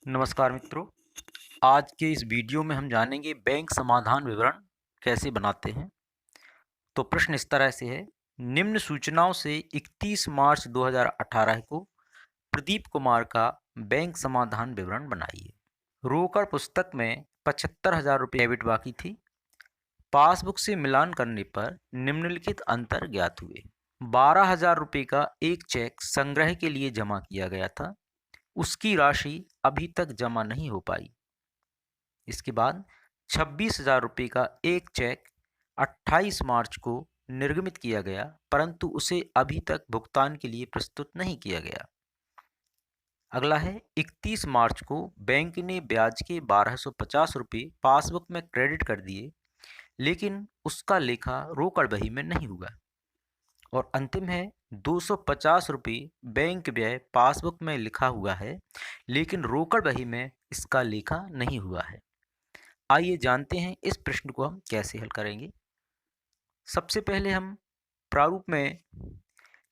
नमस्कार मित्रों। आज के इस वीडियो में हम जानेंगे बैंक समाधान विवरण कैसे बनाते हैं। तो प्रश्न इस तरह से है, निम्न सूचनाओं से 31 मार्च 2018 को प्रदीप कुमार का बैंक समाधान विवरण बनाइए। रोकड़ पुस्तक में 75,000 रुपये डेबिट बाकी थी। पासबुक से मिलान करने पर निम्नलिखित अंतर ज्ञात हुए। 12,000 रुपये का एक चेक संग्रह के लिए जमा किया गया था, उसकी राशि अभी तक जमा नहीं हो पाई। इसके बाद 26,000 रुपये का एक चेक 28 मार्च को निर्गमित किया गया, परंतु उसे अभी तक भुगतान के लिए प्रस्तुत नहीं किया गया। अगला है, 31 मार्च को बैंक ने ब्याज के 1250 रुपये पासबुक में क्रेडिट कर दिए, लेकिन उसका लेखा रोकड़ बही में नहीं हुआ। और अंतिम है, 250 रुपये बैंक व्यय पासबुक में लिखा हुआ है, लेकिन रोकड़ बही में इसका लेखा नहीं हुआ है। आइए जानते हैं इस प्रश्न को हम कैसे हल करेंगे। सबसे पहले हम प्रारूप में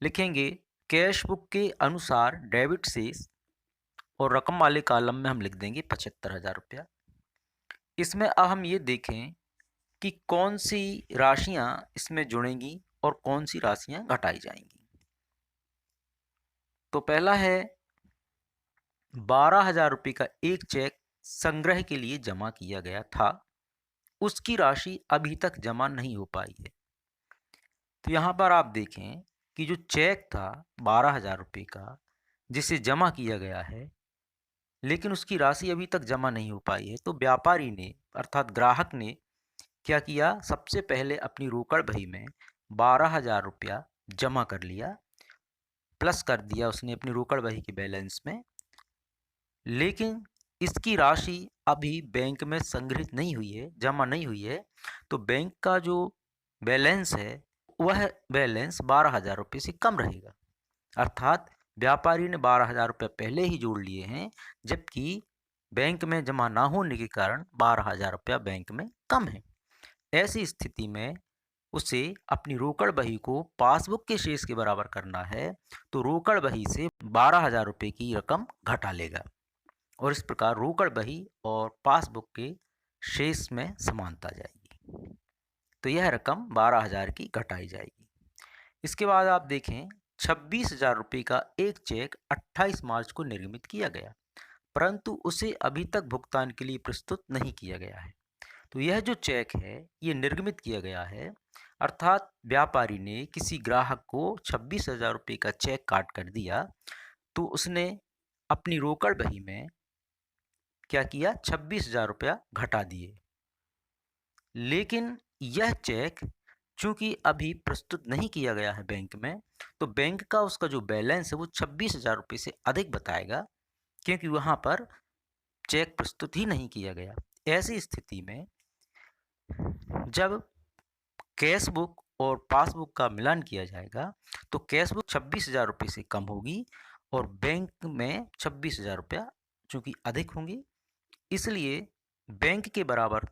लिखेंगे कैश बुक के अनुसार डेबिट शेष, और रकम वाले कॉलम में हम लिख देंगे 75,000 रुपया। इसमें अब हम ये देखें कि कौन सी राशियां इसमें जुड़ेंगी और कौन सी राशियां घटाई जाएंगी। तो पहला है, 12,000 रुपये का एक चेक संग्रह के लिए जमा किया गया था, उसकी राशि अभी तक जमा नहीं हो पाई है। तो यहाँ पर आप देखें कि जो चेक था 12,000 रुपये का, जिसे जमा किया गया है, लेकिन उसकी राशि अभी तक जमा नहीं हो पाई है। तो व्यापारी ने अर्थात ग्राहक ने क्या किया, सबसे पहले अपनी रोकड़ बही में 12,000 रुपया जमा कर लिया, प्लस कर दिया उसने अपनी रोकड़ बही के बैलेंस में, लेकिन इसकी राशि अभी बैंक में संग्रहित नहीं हुई है, जमा नहीं हुई है। तो बैंक का जो बैलेंस है वह बैलेंस 12,000 रुपये से कम रहेगा। अर्थात व्यापारी ने 12,000 रुपये पहले ही जोड़ लिए हैं, जबकि बैंक में जमा ना होने के कारण 12,000 रुपया बैंक में कम है। ऐसी स्थिति में उसे अपनी रोकड़ बही को पासबुक के शेष के बराबर करना है, तो रोकड़ बही से 12,000 रुपये की रकम घटा लेगा, और इस प्रकार रोकड़ बही और पासबुक के शेष में समानता जाएगी। तो यह रकम 12,000 की घटाई जाएगी। इसके बाद आप देखें, 26,000 रुपये का एक चेक 28 मार्च को निर्गमित किया गया, परंतु उसे अभी तक भुगतान के लिए प्रस्तुत नहीं किया गया है। तो यह जो चेक है ये निर्गमित किया गया है, अर्थात व्यापारी ने किसी ग्राहक को 26,000 रुपये का चेक काट कर दिया, तो उसने अपनी रोकड़ बही में क्या किया, 26,000 रुपया घटा दिए। लेकिन यह चेक चूंकि अभी प्रस्तुत नहीं किया गया है बैंक में, तो बैंक का उसका जो बैलेंस है वो 26,000 रुपये से अधिक बताएगा, क्योंकि वहाँ पर चेक प्रस्तुत ही नहीं किया गया। ऐसी स्थिति में जब कैश बुक और पासबुक का मिलान किया जाएगा, तो कैश बुक 26,000 रुपये से कम होगी और बैंक में 26,000 रुपया चूंकि अधिक होंगे, इसलिए बैंक के बराबर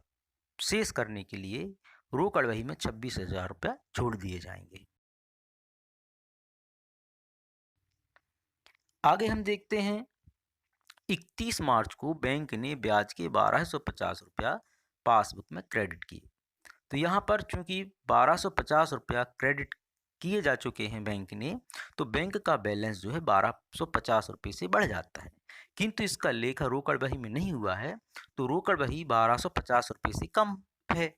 शेष करने के लिए रोकड़ बही में 26,000 रुपया जोड़ दिए जाएंगे। आगे हम देखते हैं, 31 मार्च को बैंक ने ब्याज के 1,250 रुपया पासबुक में क्रेडिट किए। तो यहाँ पर चूंकि 1,250 रुपया क्रेडिट किए जा चुके हैं बैंक ने, तो बैंक का बैलेंस जो है 1,250 रुपये से बढ़ जाता है, किंतु इसका लेखा रोकड़ बही में नहीं हुआ है, तो रोकड़ बही 1,250 रुपये से कम है।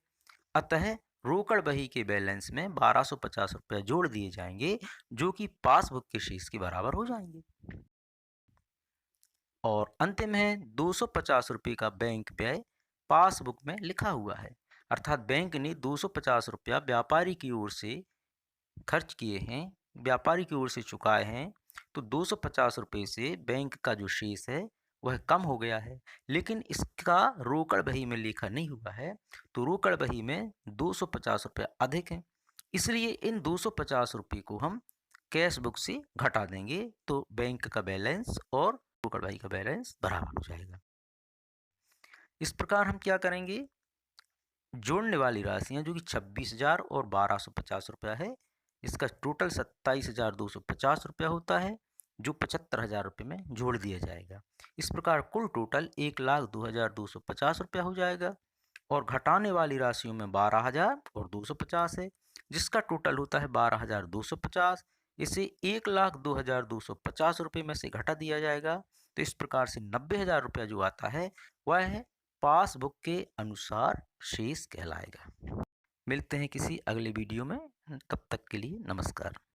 अतः रोकड़ बही के बैलेंस में 1,250 रुपया जोड़ दिए जाएंगे, जो कि पासबुक के शेष के बराबर हो जाएंगे। और अंतिम है, 250 रुपये का बैंक व्यय पासबुक में लिखा हुआ है, अर्थात बैंक ने 250 रुपया व्यापारी की ओर से खर्च किए हैं, व्यापारी की ओर से चुकाए हैं। तो 250 रुपये से बैंक का जो शेष है वह कम हो गया है, लेकिन इसका रोकड़ बही में लिखा नहीं हुआ है, तो रोकड़ बही में 250 रुपये अधिक है, इसलिए इन 250 रुपये को हम कैश बुक से घटा देंगे, तो बैंक का बैलेंस और रोकड़ बही का बैलेंस बराबर हो जाएगा। इस प्रकार हम क्या करेंगे, जोड़ने वाली राशियां जो कि 26,000 और 1,250 रुपया है, इसका टोटल 27,250 रुपया होता है। जो 75,000 रुपये में जोड़ दिया जाएगा। इस प्रकार कुल टोटल 1,02,250 रुपया हो जाएगा और घटाने वाली राशियों में 12,000 और 250 है, जिसका टोटल होता है 12,250। इसे 1,02,250 रुपये में से घटा दिया जाएगा, तो इस प्रकार से 90,000 रुपया जो आता है वह है पासबुक के अनुसार शेष कहलाएगा। मिलते हैं किसी अगले वीडियो में, तब तक के लिए नमस्कार।